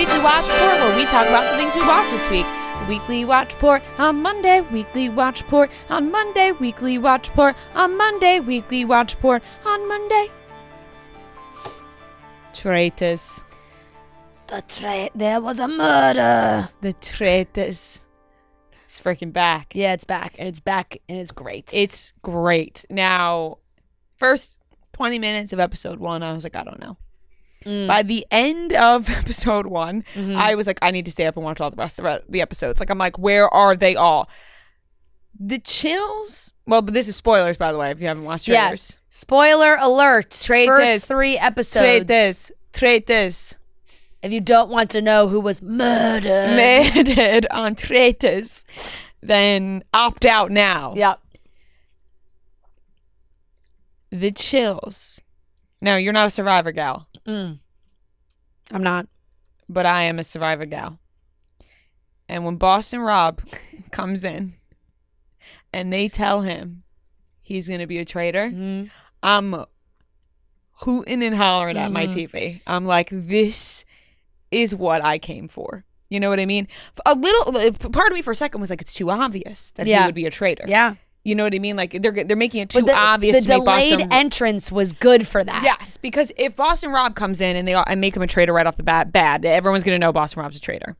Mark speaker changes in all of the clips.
Speaker 1: Weekly Watch Report, where we talk about the things we watched this week. Weekly Watch Report on Monday, Weekly Watch Report on Monday, Weekly Watch Report on Monday, Weekly Watch Report on Monday. Traitors.
Speaker 2: There was a murder.
Speaker 1: The Traitors. It's freaking back.
Speaker 2: Yeah, it's back, and it's great.
Speaker 1: It's great. Now, first 20 minutes of episode 1, I was like, I don't know. By the end of episode 1, I was like, I need to stay up and watch all the rest of the episodes. Like, I'm like, where are they all? The chills. Well, but this is spoilers, by the way, if you haven't watched Traitors.
Speaker 2: Yeah. Spoiler alert.
Speaker 1: Traitors.
Speaker 2: First 3 episodes.
Speaker 1: Traitors.
Speaker 2: If you don't want to know who was murdered
Speaker 1: on Traitors, then opt out now.
Speaker 2: Yep.
Speaker 1: The chills. No, you're not a Survivor gal.
Speaker 2: I'm not.
Speaker 1: But I am a Survivor gal. And when Boston Rob comes in and they tell him he's going to be a traitor, I'm hooting and hollering at my TV. I'm like, this is what I came for. You know what I mean? A little part of me for a second was like, it's too obvious that he would be a traitor.
Speaker 2: Yeah.
Speaker 1: You know what I mean? Like they're making it too obvious.
Speaker 2: The delayed entrance was good for that.
Speaker 1: Yes, because if Boston Rob comes in and make him a traitor right off the bat, bad. Everyone's gonna know Boston Rob's a traitor.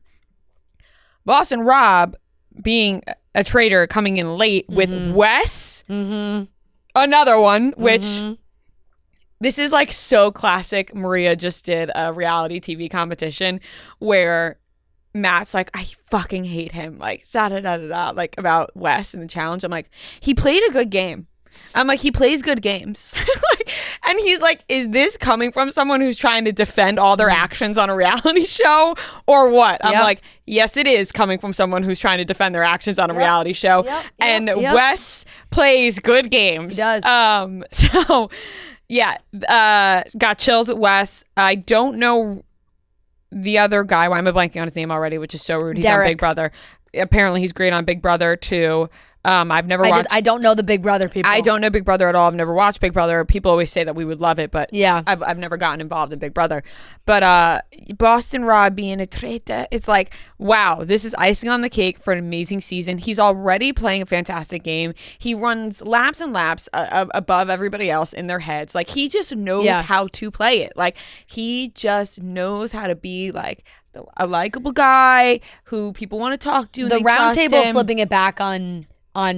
Speaker 1: Boston Rob being a traitor coming in late with Wes, another one, which this is like so classic. Maria just did a reality TV competition where Matt's like, I fucking hate him, like like about Wes and the challenge. I'm like, he played a good game. I'm like, he plays good games. And he's like, is this coming from someone who's trying to defend all their actions on a reality show or what? I'm like, yes, it is coming from someone who's trying to defend their actions on a reality show. And Wes plays good games.
Speaker 2: He does.
Speaker 1: So yeah, got chills at Wes. I don't know the other guy, why am I blanking on his name already, which is so rude. He's
Speaker 2: Derek.
Speaker 1: on Big Brother. Apparently he's great on Big Brother too. I've never watched.
Speaker 2: I don't know the Big Brother people.
Speaker 1: I don't know Big Brother at all. I've never watched Big Brother. People always say that we would love it, but
Speaker 2: yeah,
Speaker 1: I've never gotten involved in Big Brother. But Boston Rob being a traitor, it's like, wow, this is icing on the cake for an amazing season. He's already playing a fantastic game. He runs laps and laps above everybody else in their heads. Like, he just knows how to play it. Like, he just knows how to be like a likable guy who people want to talk to.
Speaker 2: The round table flipping it back on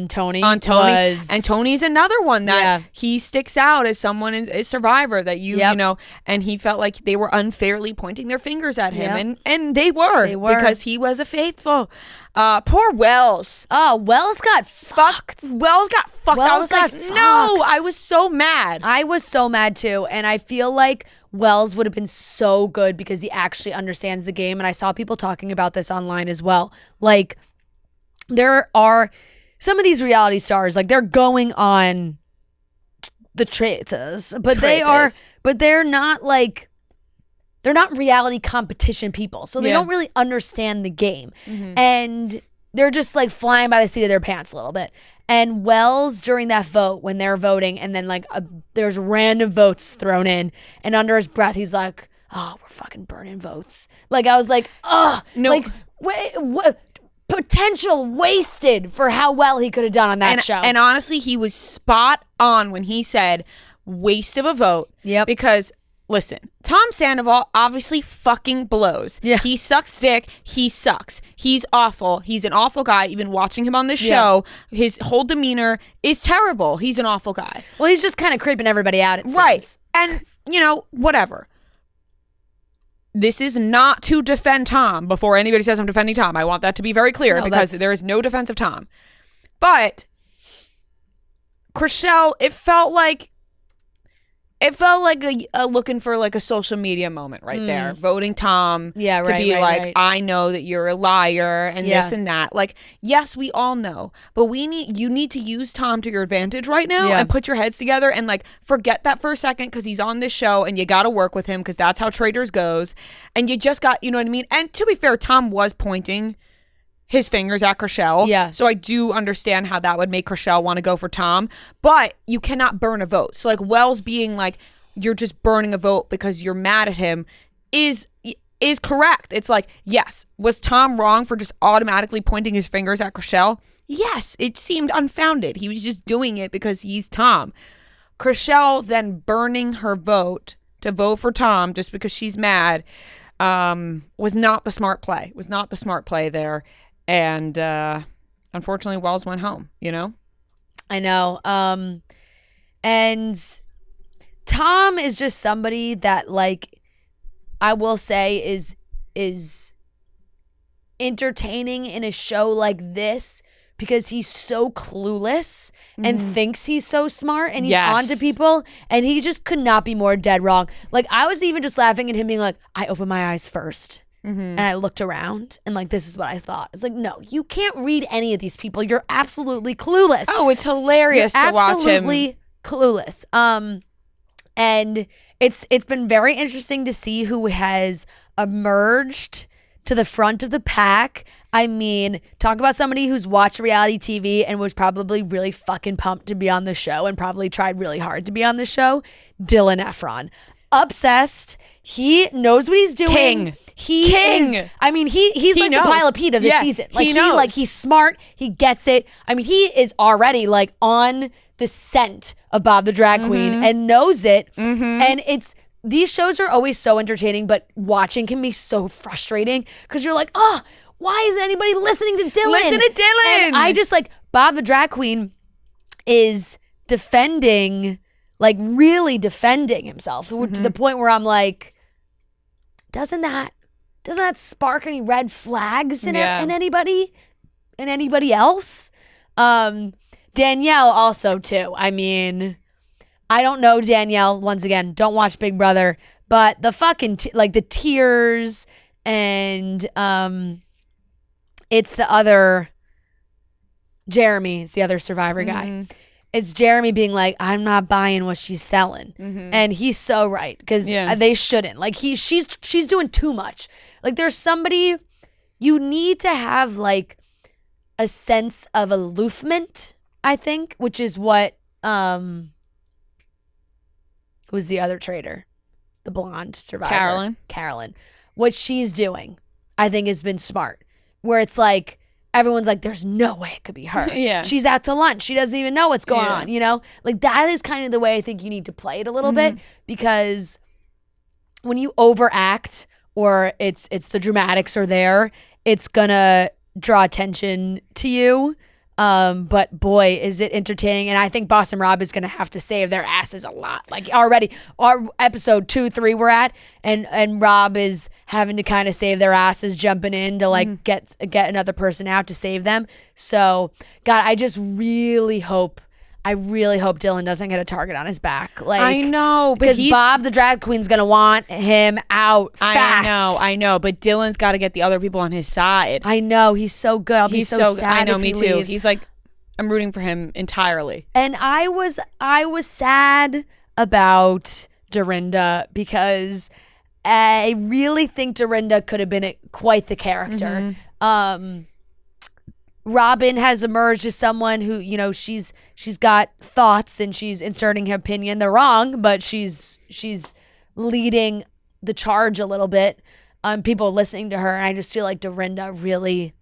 Speaker 2: Tony.
Speaker 1: And Tony's another one that he sticks out as someone a survivor that you know, and he felt like they were unfairly pointing their fingers at him, and they were because he was a faithful. Poor Wells.
Speaker 2: Oh, Wells got fucked.
Speaker 1: Wells got fucked. I was like, no, I was so mad.
Speaker 2: I was so mad too, and I feel like Wells would have been so good because he actually understands the game, and I saw people talking about this online as well. Like, there are some of these reality stars, like, they're going on the Traitors, but they're not reality competition people. So they don't really understand the game. And they're just like flying by the seat of their pants a little bit. And Wells, during that vote, when they're voting, and then like there's random votes thrown in, and under his breath, he's like, oh, we're fucking burning votes. Like, I was like, oh, no. Like, what? Potential wasted for how well he could have done on that show.
Speaker 1: And honestly, he was spot on when he said waste of a vote.
Speaker 2: Yep.
Speaker 1: Because listen, Tom Sandoval obviously fucking blows.
Speaker 2: Yeah.
Speaker 1: He sucks dick. He sucks. He's awful. He's an awful guy. Even watching him on this show, his whole demeanor is terrible. He's an awful guy.
Speaker 2: Well, he's just kind of creeping everybody out, it seems.
Speaker 1: Right. And, you know, whatever. This is not to defend Tom before anybody says I'm defending Tom. I want that to be very clear because there is no defense of Tom. But Chrishell, it felt like a looking for like a social media moment right there. Voting Tom I know that you're a liar and this and that. Like, yes, we all know, but you need to use Tom to your advantage right now and put your heads together and like forget that for a second because he's on this show and you got to work with him because that's how Traitors goes. And you just got, you know what I mean? And to be fair, Tom was pointing his fingers at Chrishell.
Speaker 2: Yeah.
Speaker 1: So I do understand how that would make Chrishell want to go for Tom, but you cannot burn a vote. So like Wells being like, you're just burning a vote because you're mad at him is is correct. It's like, yes, was Tom wrong for just automatically pointing his fingers at Chrishell? Yes, it seemed unfounded. He was just doing it because he's Tom. Chrishell then burning her vote to vote for Tom just because she's mad was not the smart play. Was not the smart play there. And unfortunately, Wells went home, you know?
Speaker 2: I know. And Tom is just somebody that, like, I will say is entertaining in a show like this because he's so clueless and thinks he's so smart and he's on to people, and he just could not be more dead wrong. Like, I was even just laughing at him being like, I opened my eyes first. And I looked around and like, this is what I thought. It's like, no, you can't read any of these people. You're absolutely clueless.
Speaker 1: Oh, it's hilarious to watch him.
Speaker 2: Absolutely clueless. And it's been very interesting to see who has emerged to the front of the pack. I mean, talk about somebody who's watched reality TV and was probably really fucking pumped to be on the show and probably tried really hard to be on the show. Dylan Efron. Obsessed. He knows what he's doing.
Speaker 1: King.
Speaker 2: Is, I mean, he's like knows. The Pile of Pete of the season. Like he's smart. He gets it. I mean, he is already like on the scent of Bob the Drag Queen and knows it. And these shows are always so entertaining, but watching can be so frustrating because you're like, oh, why isn't anybody listening to Dylan?
Speaker 1: Listen to Dylan.
Speaker 2: And I just like Bob the Drag Queen is defending, like really defending himself to the point where I'm like, doesn't that spark any red flags in anybody else? Danielle also too. I mean, I don't know Danielle. Once again, don't watch Big Brother, but the fucking like the tears and it's the other Jeremy. It's the other Survivor guy. It's Jeremy being like, I'm not buying what she's selling. And he's so right because they shouldn't. Like she's doing too much. Like there's somebody, you need to have like a sense of aloofment, I think, which is what who's the other traitor? The blonde Survivor. Carolyn. What she's doing, I think, has been smart. Where it's like, everyone's like, there's no way it could be her. She's out to lunch. She doesn't even know what's going on, you know? Like, that is kind of the way I think you need to play it a little bit, because when you overact or it's the dramatics are there, it's gonna draw attention to you. But boy, is it entertaining. And I think Boss and Rob is going to have to save their asses a lot. Like already, our episode 2, 3 we're at, and Rob is having to kind of save their asses, jumping in to like get another person out to save them. So God, I really hope Dylan doesn't get a target on his back. Like,
Speaker 1: I know,
Speaker 2: because Bob the drag queen's gonna want him out fast.
Speaker 1: I know, but Dylan's got to get the other people on his side.
Speaker 2: I know, he's so good. I'll be so sad.
Speaker 1: I know,
Speaker 2: if
Speaker 1: me
Speaker 2: he
Speaker 1: too.
Speaker 2: leaves.
Speaker 1: He's like, I'm rooting for him entirely.
Speaker 2: And I was sad about Dorinda because I really think Dorinda could have been quite the character. Robin has emerged as someone who, you know, she's got thoughts and she's inserting her opinion. They're wrong, but she's leading the charge a little bit. People listening to her, and I just feel like Dorinda really,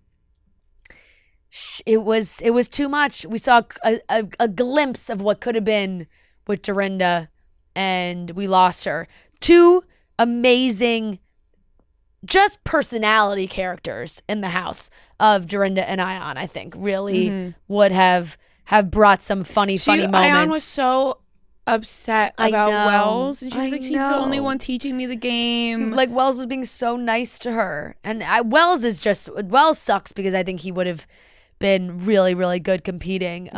Speaker 2: it was too much. We saw a glimpse of what could have been with Dorinda, and we lost her. 2 amazing, just personality characters in the house of Dorinda and Ion, I think, really would have brought some funny moments.
Speaker 1: Ion was so upset about Wells, and she was like, she's the only one teaching me the game.
Speaker 2: Like, Wells was being so nice to her. And Wells sucks because I think he would have been really, really good competing.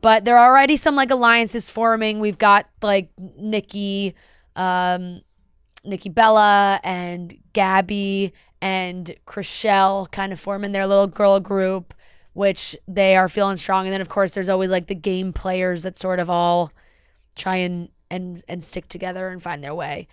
Speaker 2: But there are already some like alliances forming. We've got like Nikki Bella and Gabby and Chrishell kind of forming their little girl group, which they are feeling strong. And then of course there's always like the game players that sort of all try and stick together and find their way.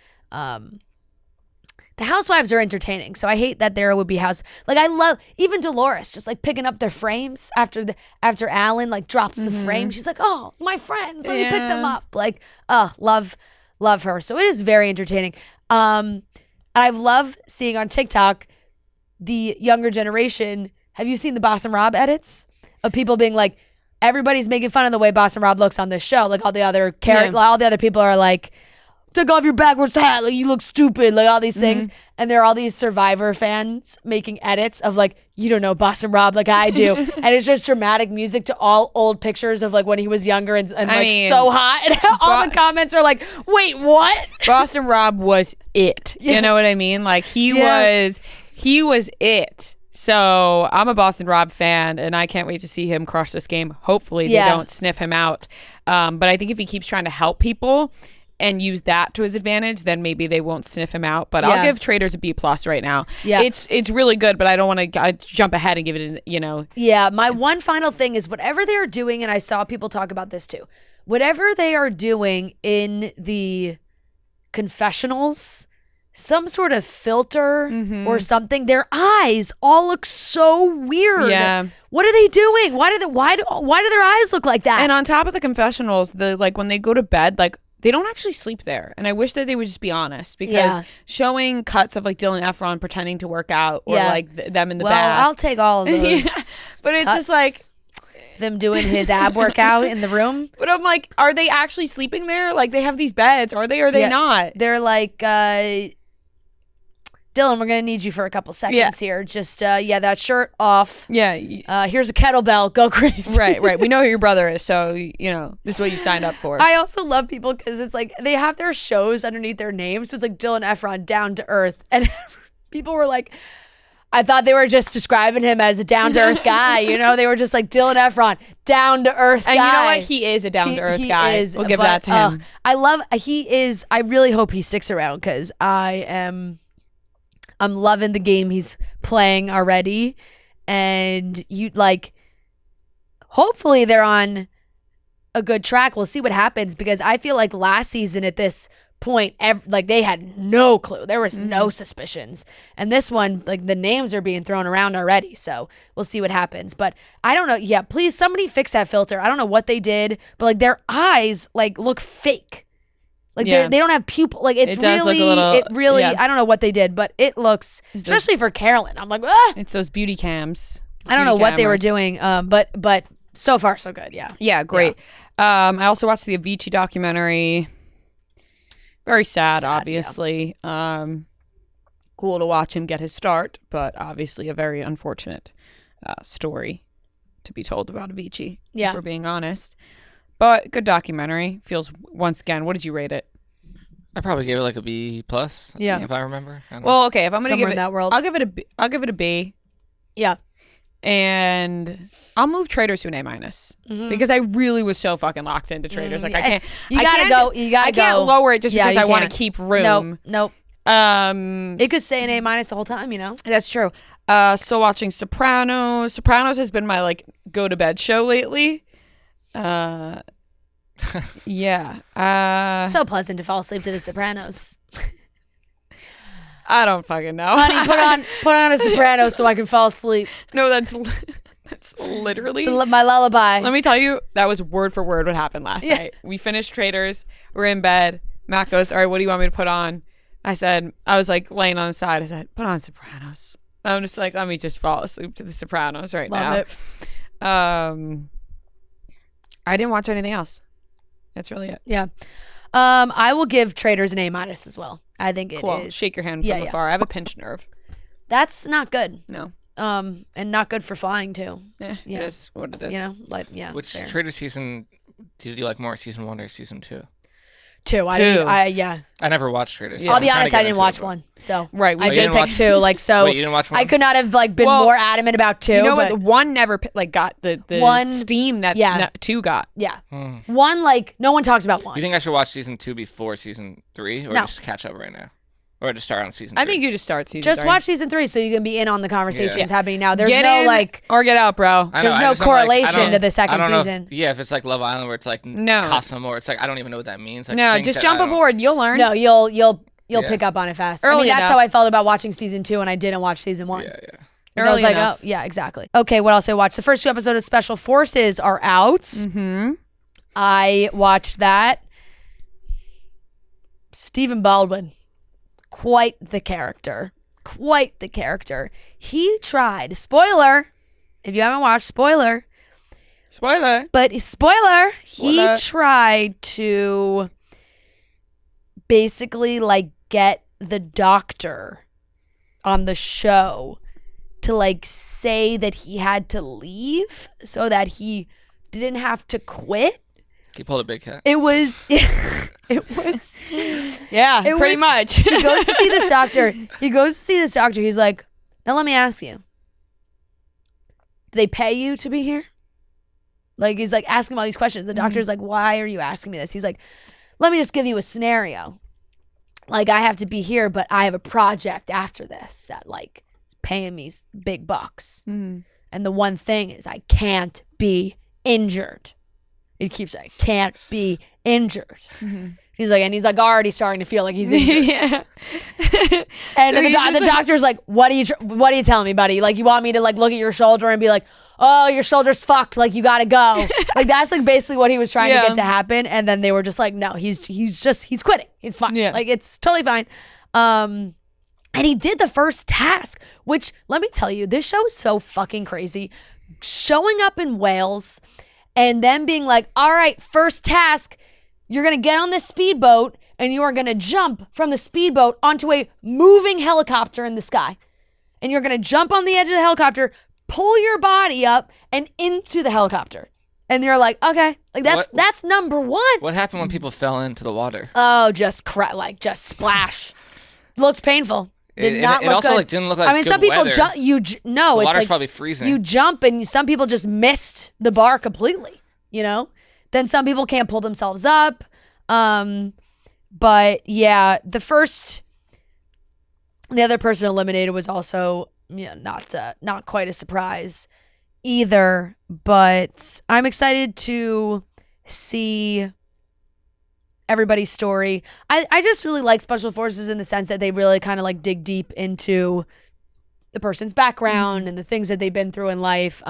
Speaker 2: The housewives are entertaining, so I hate that there would be like I love even Dolores just like picking up their frames after Alan like drops the frame. She's like, oh, my friends, let me pick them up. Like, oh, love her. So it is very entertaining. And I love seeing on TikTok the younger generation. Have you seen the Boston Rob edits of people being like, everybody's making fun of the way Boston Rob looks on this show. Like all the other all the other people are like, take off your backwards hat, like you look stupid, like all these things. And there are all these Survivor fans making edits of like, you don't know Boston Rob like I do. And it's just dramatic music to all old pictures of like when he was younger and so hot. And all the comments are like, wait, what?
Speaker 1: Boston Rob was it. You know what I mean? Like he was it. So I'm a Boston Rob fan, and I can't wait to see him crush this game. Hopefully they don't sniff him out. But I think if he keeps trying to help people and use that to his advantage, then maybe they won't sniff him out. But I'll give Traitors a B+ right now. Yeah. It's really good, but I don't want to jump ahead and give it
Speaker 2: Yeah, my one final thing is whatever they're doing, and I saw people talk about this too, whatever they are doing in the confessionals, some sort of filter or something, their eyes all look so weird. Yeah. What are they doing? Why do their eyes look like that?
Speaker 1: And on top of the confessionals, when they go to bed, like they don't actually sleep there. And I wish that they would just be honest, because showing cuts of like Dylan Efron pretending to work out or like them in the bath.
Speaker 2: I'll take all of those.
Speaker 1: But it's just like
Speaker 2: them doing his ab workout in the room.
Speaker 1: But I'm like, are they actually sleeping there? Like they have these beds. Are they or are they not?
Speaker 2: They're like, Dylan, we're going to need you for a couple seconds here. Just, that shirt off.
Speaker 1: Yeah.
Speaker 2: Here's a kettlebell. Go crazy.
Speaker 1: Right. We know who your brother is, so, this is what you signed up for.
Speaker 2: I also love people because it's like they have their shows underneath their names. So it's like Dylan Efron, Down to Earth. And people were like, I thought they were just describing him as a down-to-earth guy. They were just like, Dylan Efron, down-to-earth guy.
Speaker 1: And you know what? He is a down-to-earth guy. We'll give that to him.
Speaker 2: I really hope he sticks around because I'm loving the game he's playing already. And hopefully they're on a good track. We'll see what happens, because I feel like last season at this point, they had no clue. There was no suspicions. And this one, the names are being thrown around already. So we'll see what happens. But I don't know. Yeah, please, somebody fix that filter. I don't know what they did, but their eyes look fake. They don't have pupil. It really, I don't know what they did, but it looks, especially for Carolyn. I'm like, ah!
Speaker 1: It's those beauty cams.
Speaker 2: I don't know what they were doing, but so far so good. Yeah.
Speaker 1: Yeah, great. Yeah. I also watched the Avicii documentary. Very sad, obviously. Yeah. Cool to watch him get his start, but obviously a very unfortunate story to be told about Avicii, if we're being honest. But good documentary. Feels, once again, what did you rate it?
Speaker 3: I probably gave it a B+. If I remember.
Speaker 1: Well, okay, if I'm gonna give it
Speaker 2: that world,
Speaker 1: I'll give it a B.
Speaker 2: Yeah.
Speaker 1: And I'll move Traitors to an A- because I really was so fucking locked into Traitors. I can't. I can't lower it just because I want to keep room.
Speaker 2: Nope. It could stay an A- the whole time.
Speaker 1: That's true. Still watching Sopranos. Sopranos has been my go to bed show lately.
Speaker 2: So pleasant to fall asleep to The Sopranos.
Speaker 1: I don't fucking know.
Speaker 2: Honey, put on a Soprano so I can fall asleep.
Speaker 1: No, that's literally
Speaker 2: my lullaby.
Speaker 1: Let me tell you, that was word for word what happened last night. We finished Traitors. We're in bed. Matt goes, all right, what do you want me to put on? I was laying on the side. I said, put on Sopranos. I'm just let me just fall asleep to The Sopranos right now.
Speaker 2: Love it.
Speaker 1: I didn't watch anything else. That's really it.
Speaker 2: Yeah. I will give Traitors an A- as well. I think it is.
Speaker 1: Shake your hand from afar. I have a pinched nerve.
Speaker 2: That's not good.
Speaker 1: No.
Speaker 2: And not good for flying too.
Speaker 1: Yeah. It is what it is.
Speaker 3: Which Traitor season did you like more, season 1 or season 2?
Speaker 2: 2.
Speaker 3: I never watched Traitors.
Speaker 2: I'll be honest, I didn't watch 1. So
Speaker 1: right,
Speaker 2: I just picked 2.
Speaker 3: Wait, you didn't watch 1?
Speaker 2: I could not have been more adamant about 2.
Speaker 1: You know what? 1 never got the one, steam that 2 got.
Speaker 2: Yeah. 1 no one talks about 1.
Speaker 3: You think I should watch season 2 before season 3, or just catch up right now? Or just start on season 3?
Speaker 1: I think you just start season 3.
Speaker 2: Just watch season 3 so you can be in on the conversations happening now. There's
Speaker 1: get
Speaker 2: no
Speaker 1: in, or get out, bro.
Speaker 2: There's no correlation to the second season.
Speaker 3: If it's like Love Island where it's custom, or it's I don't even know what that means.
Speaker 1: No, just jump aboard. You'll learn.
Speaker 2: No, you'll pick up on it fast. That's how I felt about watching season 2, and I didn't watch season 1.
Speaker 3: Yeah.
Speaker 2: I was like, oh, yeah, exactly. Okay, what else I watched? The first 2 episodes of Special Forces are out.
Speaker 1: Mm-hmm.
Speaker 2: I watched that. Stephen Baldwin. quite the character. Quite the character. He tried, spoiler, if you haven't watched, spoiler. But spoiler, he tried to basically like get the doctor on the show to like say that he had to leave so that he didn't have to quit.
Speaker 3: He pulled a big cat.
Speaker 2: It was
Speaker 1: yeah, pretty much.
Speaker 2: He goes to see this doctor. He's like, now let me ask you, do they pay you to be here? Like, he's like asking him all these questions. The doctor's like, why are you asking me this? He's like, let me just give you a scenario. Like, I have to be here, but I have a project after this that like is paying me big bucks. And the one thing is I can't be injured. It keeps saying, can't be injured. He's like already starting to feel like he's injured.
Speaker 1: Yeah.
Speaker 2: And so the doctor's like, what are you telling me, buddy? Like, you want me to like look at your shoulder and be like, oh, your shoulder's fucked. Like, you gotta go. Like, that's like basically what he was trying to get to happen. And then they were just like, no, he's quitting. It's fine.
Speaker 1: Yeah.
Speaker 2: Like, it's totally fine. And he did the first task, which let me tell you, this show is so fucking crazy. Showing up in Wales and then being like, all right, first task, you're going to get on this speedboat and you are going to jump from the speedboat onto a moving helicopter in the sky. And you're going to jump on the edge of the helicopter, pull your body up and into the helicopter. And you're like, okay, like that's number one.
Speaker 3: What happened when people fell into the water?
Speaker 2: Oh, just splash. Looked painful. Did not look
Speaker 3: it also
Speaker 2: good.
Speaker 3: Like didn't look like
Speaker 2: I mean,
Speaker 3: good
Speaker 2: some people
Speaker 3: weather.
Speaker 2: jump. The
Speaker 3: water's
Speaker 2: like
Speaker 3: probably freezing.
Speaker 2: You jump, and some people just missed the bar completely. You know, then some people can't pull themselves up. But yeah, the other person eliminated was also not quite a surprise either. But I'm excited to see everybody's story. I just really like Special Forces in the sense that they really kind of like dig deep into the person's background and the things that they've been through in life,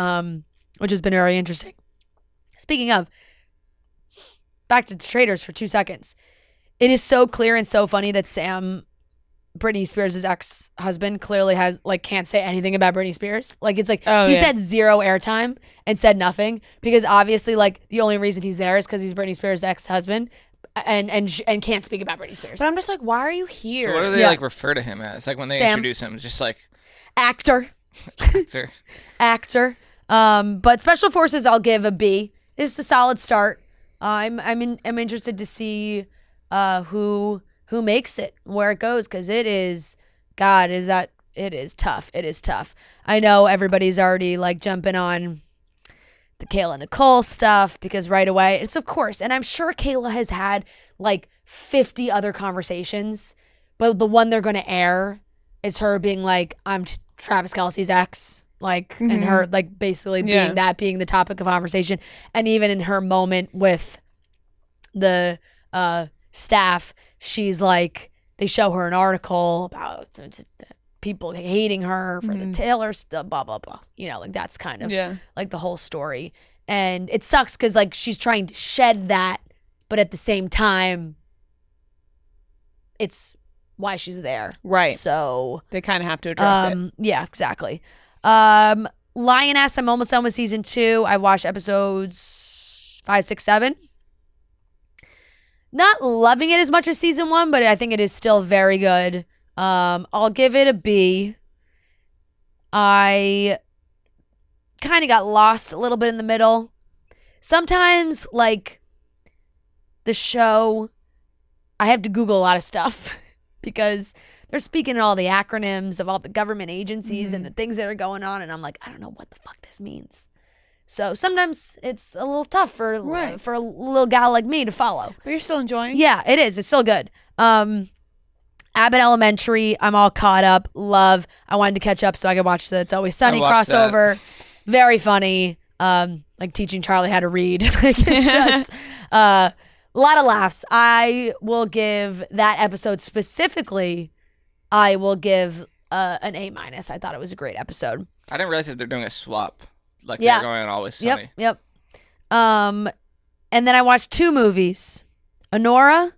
Speaker 2: which has been very interesting. Speaking of, back to Traitors for 2 seconds. It is so clear and so funny that Sam, Britney Spears' ex-husband, clearly has like can't say anything about Britney Spears. Like, it's like he's had zero airtime and said nothing because obviously like the only reason he's there is because he's Britney Spears' ex-husband. And can't speak about Britney Spears.
Speaker 1: But I'm just like, why are you here?
Speaker 3: So what do they like refer to him as? Like when they introduce him, just like
Speaker 2: actor. But Special Forces, I'll give a B. It's a solid start. I'm interested to see who makes it, where it goes, because it is tough. It is tough. I know everybody's already like jumping on the Kayla Nicole stuff because right away it's of course, and I'm sure Kayla has had like 50 other conversations, but the one they're going to air is her being like, I'm Travis Kelce's ex, like, and her like basically being the topic of conversation. And even in her moment with the staff, she's like, they show her an article about people hating her for the Taylor stuff, blah, blah, blah. You know, like that's kind of like the whole story. And it sucks because like she's trying to shed that, but at the same time, it's why she's there.
Speaker 1: Right.
Speaker 2: So
Speaker 1: they kind of have to address it.
Speaker 2: Yeah, exactly. Lioness, I'm almost done with season 2. I watched episodes 5, 6, 7. Not loving it as much as season 1, but I think it is still very good. I'll give it a B. I kind of got lost a little bit in the middle. Sometimes, like, the show, I have to Google a lot of stuff because they're speaking all the acronyms of all the government agencies and the things that are going on, and I'm like, I don't know what the fuck this means. So sometimes it's a little tough for a little gal like me to follow.
Speaker 1: But you're still enjoying?
Speaker 2: Yeah, it is. It's still good. Abbott Elementary, I'm all caught up. Love. I wanted to catch up so I could watch the It's Always Sunny crossover. Very funny. Like teaching Charlie how to read. Like, it's just a lot of laughs. I will give that episode specifically, I will give an A-. I thought it was a great episode.
Speaker 3: I didn't realize that they're doing a swap. Like they're going on Always Sunny.
Speaker 2: Yep. And then I watched 2 movies. Honora,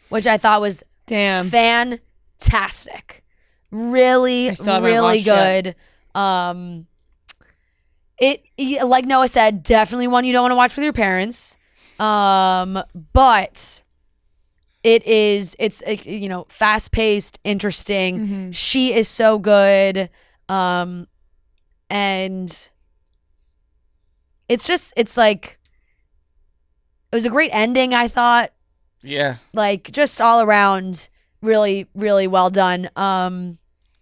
Speaker 2: which I thought was fantastic. fantastic. Really, really good. It, like Noah said, definitely one you don't want to watch with your parents. But it's fast paced, interesting.
Speaker 1: Mm-hmm.
Speaker 2: She is so good. And it's like, it was a great ending, I thought.
Speaker 3: Yeah.
Speaker 2: Like, just all around, really, really well done.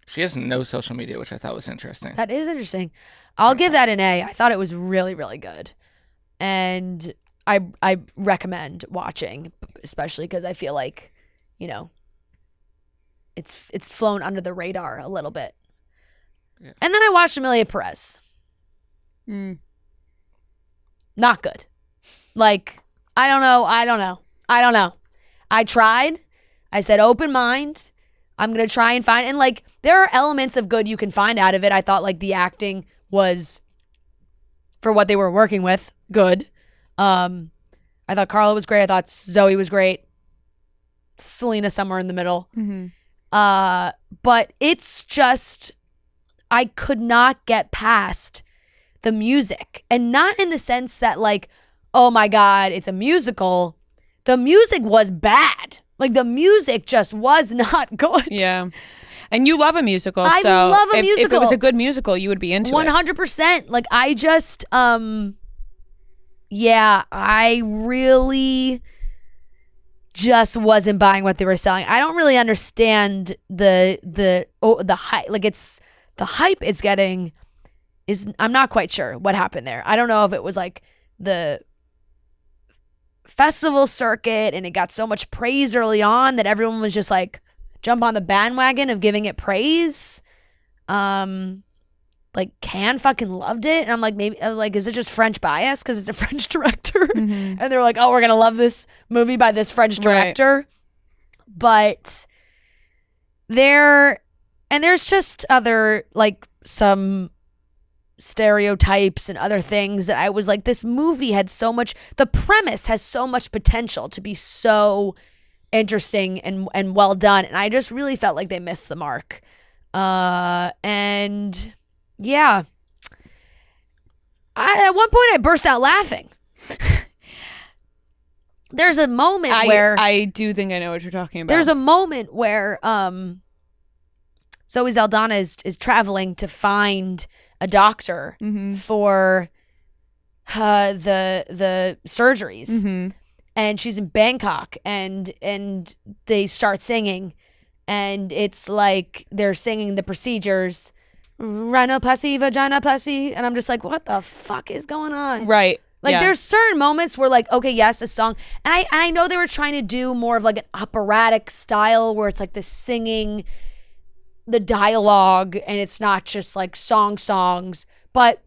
Speaker 3: She has no social media, which I thought was interesting.
Speaker 2: That is interesting. I'll give that an A. I thought it was really, really good. And I recommend watching, especially because I feel like, it's flown under the radar a little bit.
Speaker 3: Yeah.
Speaker 2: And then I watched Emilia Perez. Not good. Like, I don't know. I tried. I said open mind. I'm going to try and find, and like, there are elements of good you can find out of it. I thought like the acting was, for what they were working with, good. I thought Carla was great. I thought Zoe was great. Selena somewhere in the middle.
Speaker 1: Mm-hmm.
Speaker 2: But it's just, I could not get past the music. And not in the sense that like, oh my God, it's a musical. The music was bad. Like, the music just was not good.
Speaker 1: Yeah. And you love a musical.
Speaker 2: I
Speaker 1: so
Speaker 2: love a
Speaker 1: if
Speaker 2: musical.
Speaker 1: it was a good musical, you would be into
Speaker 2: 100%. Like, I just, yeah, I really just wasn't buying what they were selling. I don't really understand the hype. Like, it's the hype it's getting is, I'm not quite sure what happened there. I don't know if it was like the festival circuit and it got so much praise early on that everyone was just like jump on the bandwagon of giving it praise. Like, Cannes fucking loved it, and I'm like, maybe, like, is it just French bias because it's a French director?
Speaker 1: Mm-hmm.
Speaker 2: And they're like, oh, we're gonna love this movie by this French director. Right. But there's just other, like, some stereotypes and other things that I was like, this movie had so much, the premise has so much potential to be so interesting and well done, and I just really felt like they missed the mark. And yeah, at one point I burst out laughing. There's a moment where
Speaker 1: I do think I know what you're talking about.
Speaker 2: There's a moment where Zoe Saldana is traveling to find a doctor for the surgeries, and she's in Bangkok, and they start singing, and it's like they're singing the procedures, rhinoplasty, vaginoplasty, and I'm just like, what the fuck is going on?
Speaker 1: Right.
Speaker 2: Like,
Speaker 1: yeah.
Speaker 2: There's certain moments where, like, okay, yes, a song, and I know they were trying to do more of like an operatic style where it's like the singing, the dialogue, and it's not just like songs, but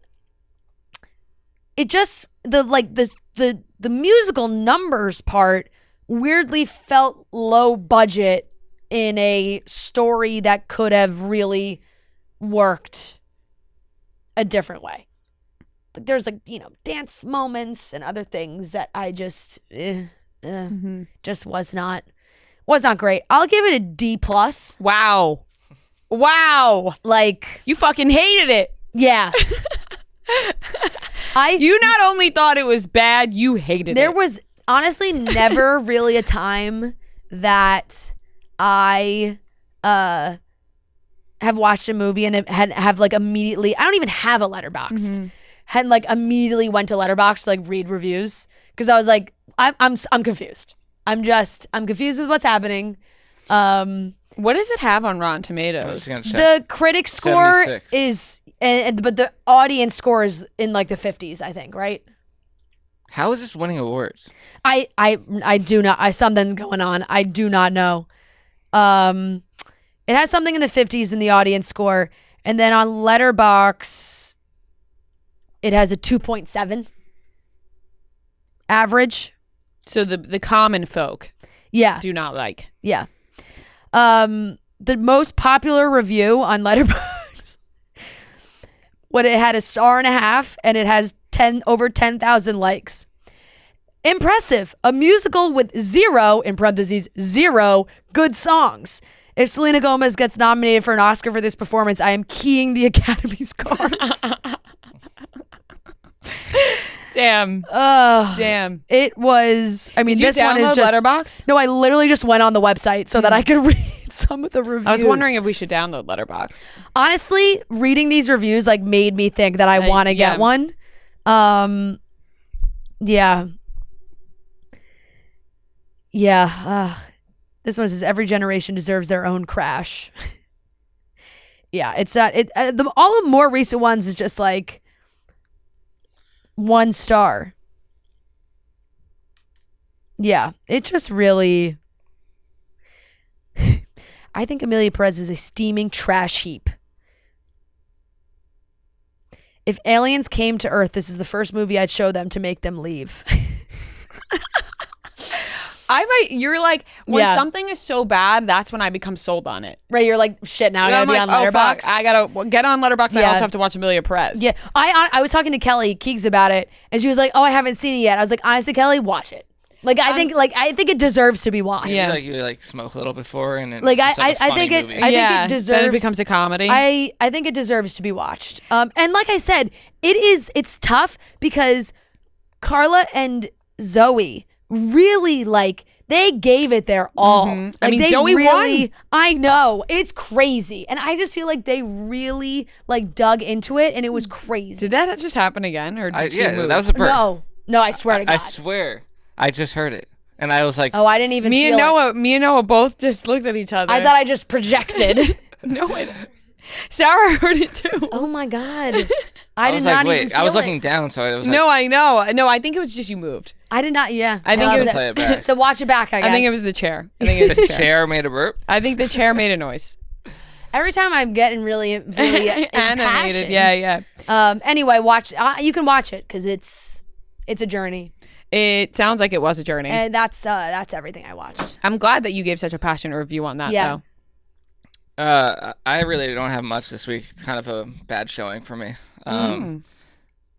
Speaker 2: it just, the musical numbers part weirdly felt low budget in a story that could have really worked a different way. Like, there's like, dance moments and other things that I just just was not great. I'll give it a D+.
Speaker 1: Wow.
Speaker 2: Like,
Speaker 1: you fucking hated it.
Speaker 2: Yeah.
Speaker 1: You not only thought it was bad, you hated it.
Speaker 2: There was honestly never really a time that I have watched a movie and have like immediately, I don't even have a Letterboxd. Had like immediately went to Letterboxd to like read reviews because I was like, I'm confused. I'm confused with what's happening.
Speaker 1: What does it have on Rotten Tomatoes?
Speaker 2: The critic score
Speaker 3: 76.
Speaker 2: is, but the audience score is in like the 50s, I think, right?
Speaker 3: How is this winning awards?
Speaker 2: I do not. Something's going on. I do not know. It has something in the 50s in the audience score, and then on Letterboxd, it has a 2.7 average.
Speaker 1: So the common folk, do not like.
Speaker 2: Yeah. The most popular review on Letterboxd, it had 1.5 stars, and it has over 10,000 likes. Impressive. A musical with 0 (0) good songs. If Selena Gomez gets nominated for an Oscar for this performance, I am keying the Academy's cards.
Speaker 1: Damn.
Speaker 2: Damn. It was. I mean,
Speaker 1: Did you
Speaker 2: this one is
Speaker 1: download
Speaker 2: just.
Speaker 1: Letterboxd?
Speaker 2: No, I literally just went on the website so that I could read some of the reviews.
Speaker 1: I was wondering if we should download Letterboxd.
Speaker 2: Honestly, reading these reviews like made me think that I want to get one. Yeah. Yeah. This one says every generation deserves their own crash. Yeah, it's that. All the more recent ones is just like 1 star. Yeah, it just really. I think Emilia Perez is a steaming trash heap. If aliens came to Earth, this is the first movie I'd show them to make them leave.
Speaker 1: You're like, when something is so bad, that's when I become sold on it.
Speaker 2: Right, you're like, shit, now I gotta be on Letterboxd.
Speaker 1: I gotta get on Letterboxd. I also have to watch Emilia Perez.
Speaker 2: Yeah, I was talking to Kelly Keegs about it, and she was like, oh, I haven't seen it yet. I was like, honestly, Kelly, watch it. Like, I think it deserves to be watched.
Speaker 3: Yeah. Like you like smoke a little before, and then
Speaker 2: like
Speaker 3: I
Speaker 2: think it deserves.
Speaker 1: Then it becomes a comedy.
Speaker 2: I think it deserves to be watched. And like I said, it's tough because Carla and Zoe really they gave it their all.
Speaker 1: Mm-hmm. I mean, Zoe
Speaker 2: really
Speaker 1: won.
Speaker 2: I know, it's crazy, and I just feel like they really dug into it, and it was crazy.
Speaker 1: Did that just happen again, or did she move?
Speaker 3: That was a burp.
Speaker 2: No, I swear to God.
Speaker 3: I swear, I just heard it, and I was like,
Speaker 2: oh, I didn't even.
Speaker 1: Me and Noah both just looked at each other.
Speaker 2: I thought I just projected.
Speaker 1: No, Sarah heard it too.
Speaker 2: Oh my God. I
Speaker 3: was
Speaker 2: did not
Speaker 3: like,
Speaker 2: even
Speaker 3: wait,
Speaker 2: feel
Speaker 3: I was
Speaker 2: it.
Speaker 3: looking down, so I was like,
Speaker 1: No, I know. No, I think it was just you moved.
Speaker 2: I did not. Yeah,
Speaker 1: I think it was
Speaker 3: play it back.
Speaker 2: to watch it back. I guess.
Speaker 1: I think it was the chair. I think it was
Speaker 3: The chair made a burp.
Speaker 1: I think the chair made a noise.
Speaker 2: Every time I'm getting really
Speaker 1: Animated.
Speaker 2: impassioned.
Speaker 1: Yeah.
Speaker 2: Anyway, watch. You can watch it because it's a journey.
Speaker 1: It sounds like it was a journey.
Speaker 2: And that's everything I watched.
Speaker 1: I'm glad that you gave such a passionate review on that, though.
Speaker 3: I really don't have much this week. It's kind of a bad showing for me.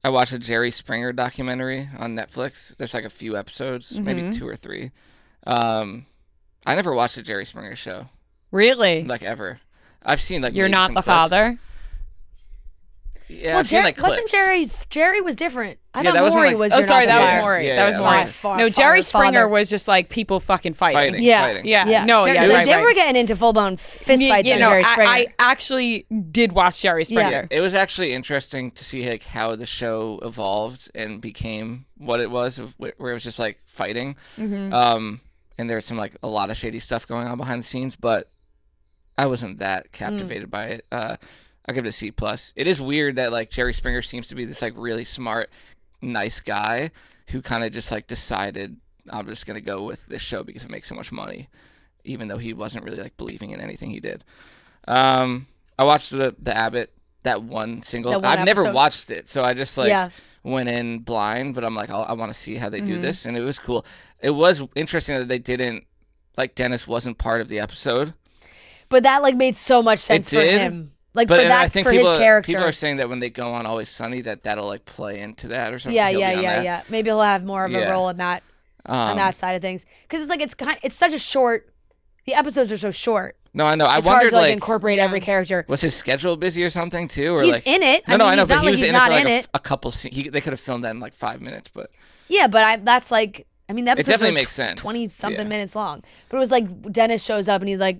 Speaker 3: I watched a Jerry Springer documentary on Netflix. There's like a few episodes, maybe 2 or 3. I never watched a Jerry Springer show.
Speaker 1: Really?
Speaker 3: Like ever. I've seen like
Speaker 1: You're
Speaker 3: maybe
Speaker 1: not
Speaker 3: some
Speaker 1: the
Speaker 3: clips.
Speaker 1: father?
Speaker 3: Yeah,
Speaker 2: Well,
Speaker 3: I've seen like clips.
Speaker 2: wasn't Jerry was different. I thought
Speaker 3: that wasn't,
Speaker 2: Maury
Speaker 3: like-
Speaker 2: was.
Speaker 1: Oh,
Speaker 2: You're
Speaker 1: sorry,
Speaker 2: not
Speaker 1: that
Speaker 2: the
Speaker 1: was
Speaker 2: father.
Speaker 1: Maury.
Speaker 3: Yeah,
Speaker 1: That was
Speaker 3: yeah,
Speaker 1: Maury.
Speaker 2: Far,
Speaker 1: No,
Speaker 2: far
Speaker 1: Jerry Springer
Speaker 2: father.
Speaker 1: was just like people fucking fighting.
Speaker 2: Yeah.
Speaker 3: Fighting.
Speaker 1: Yeah. No, yeah,
Speaker 2: They
Speaker 1: right.
Speaker 2: were getting into full blown fist fights on Jerry Springer.
Speaker 1: I actually did watch Jerry Springer.
Speaker 3: It was actually interesting to see like how the show evolved and became what it was, where it was just like fighting. And there's some like a lot of shady stuff going on behind the scenes, but I wasn't that captivated by it. I'll give it a C+. It is weird that like Jerry Springer seems to be this like really smart, nice guy who kind of just like decided I'm just gonna go with this show because it makes so much money, even though he wasn't really like believing in anything he did. I watched the Abbott, that one single. I've never watched it, so I just like went in blind. But I'm like, I want to see how they do this, and it was cool. It was interesting that they didn't like Dennis wasn't part of the episode,
Speaker 2: but that like made so much sense for him. Like for that,
Speaker 3: I think
Speaker 2: for
Speaker 3: his
Speaker 2: character.
Speaker 3: People are saying that when they go on Always Sunny, that'll like play into that or something.
Speaker 2: Yeah. Maybe he'll have more of a role in that on that side of things because it's like it's such a short. The episodes are so short.
Speaker 3: No, I know. I
Speaker 2: it's
Speaker 3: wondered
Speaker 2: hard to incorporate every character.
Speaker 3: Was his schedule busy or something too? Or
Speaker 2: he's in it.
Speaker 3: No, I know, but he was in it for
Speaker 2: like
Speaker 3: a couple. They could have filmed that in like 5 minutes, but
Speaker 2: yeah, but that's like. I mean, the episode
Speaker 3: definitely makes sense.
Speaker 2: 20-something minutes long, but it was like Dennis shows up and he's like.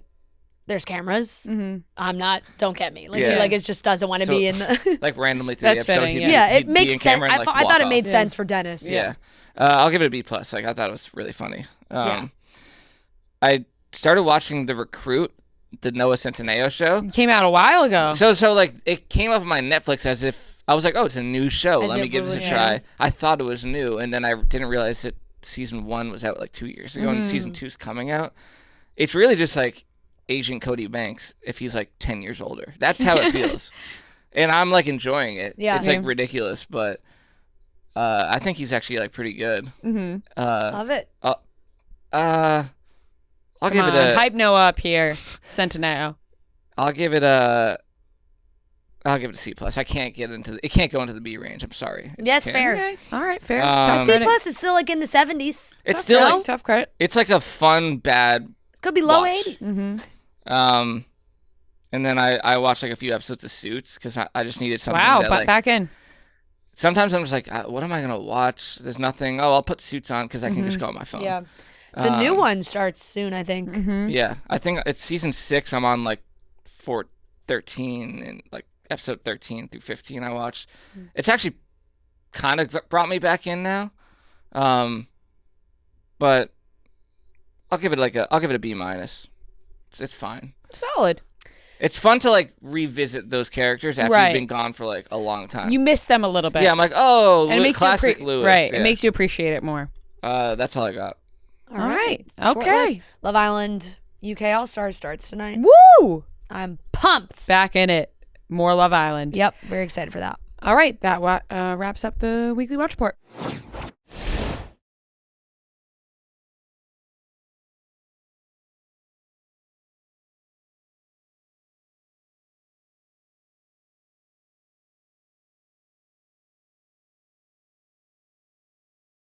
Speaker 2: There's cameras. I'm not. Don't get me. Like he it just doesn't want to be in the.
Speaker 3: Like randomly through the episode.
Speaker 1: Fitting,
Speaker 2: it makes sense.
Speaker 3: And,
Speaker 2: I thought it made sense for Dennis.
Speaker 3: Yeah, I'll give it a B+. Like I thought it was really funny. I started watching The Recruit, the Noah Centineo show.
Speaker 1: It came out a while ago.
Speaker 3: So like it came up on my Netflix as if I was like, oh, it's a new show. Let me give this a try. I thought it was new, and then I didn't realize that season 1 was out like 2 years ago, and season 2 is coming out. It's really just like Agent Cody Banks if he's like 10 years older. That's how it feels. And I'm like enjoying it.
Speaker 2: Yeah.
Speaker 3: It's like ridiculous, but I think he's actually like pretty good.
Speaker 2: Love it.
Speaker 3: I'll give it a
Speaker 1: hype Noah up here, Centineo.
Speaker 3: I'll give it a C+. I can't get into it can't go into the B range. I'm sorry.
Speaker 2: That's fair.
Speaker 1: Okay. All right, fair.
Speaker 2: C+ is still like in the 70s.
Speaker 3: It's still like,
Speaker 1: tough credit.
Speaker 3: it's like a fun bad
Speaker 2: Could be low
Speaker 3: watch.
Speaker 2: 80s.
Speaker 3: And then I watched like a few episodes of Suits because I just needed something.
Speaker 1: Wow,
Speaker 3: that,
Speaker 1: but
Speaker 3: like,
Speaker 1: back in.
Speaker 3: sometimes I'm just like, what am I gonna watch? There's nothing. Oh, I'll put Suits on because I can just go on my phone.
Speaker 2: Yeah. The new one starts soon, I think.
Speaker 3: Yeah, I think it's season 6. I'm on like 13 and like episode 13 through 15. I watched. It's actually kind of brought me back in now, but I'll give it a B minus. It's fine.
Speaker 1: Solid.
Speaker 3: It's fun to like revisit those characters after
Speaker 1: Right.
Speaker 3: you've been gone for like a long time.
Speaker 1: You miss them a little bit.
Speaker 3: Yeah, I'm like, oh,
Speaker 1: and it makes
Speaker 3: classic
Speaker 1: you
Speaker 3: Lewis.
Speaker 1: Right.
Speaker 3: Yeah.
Speaker 1: It makes you appreciate it more.
Speaker 3: That's all I got.
Speaker 2: All right.
Speaker 1: Okay.
Speaker 2: Short list. Love Island UK All Stars starts tonight.
Speaker 1: Woo!
Speaker 2: I'm pumped.
Speaker 1: Back in it. More Love Island.
Speaker 2: Yep. Very excited for that.
Speaker 1: All right. That wraps up the weekly watch report.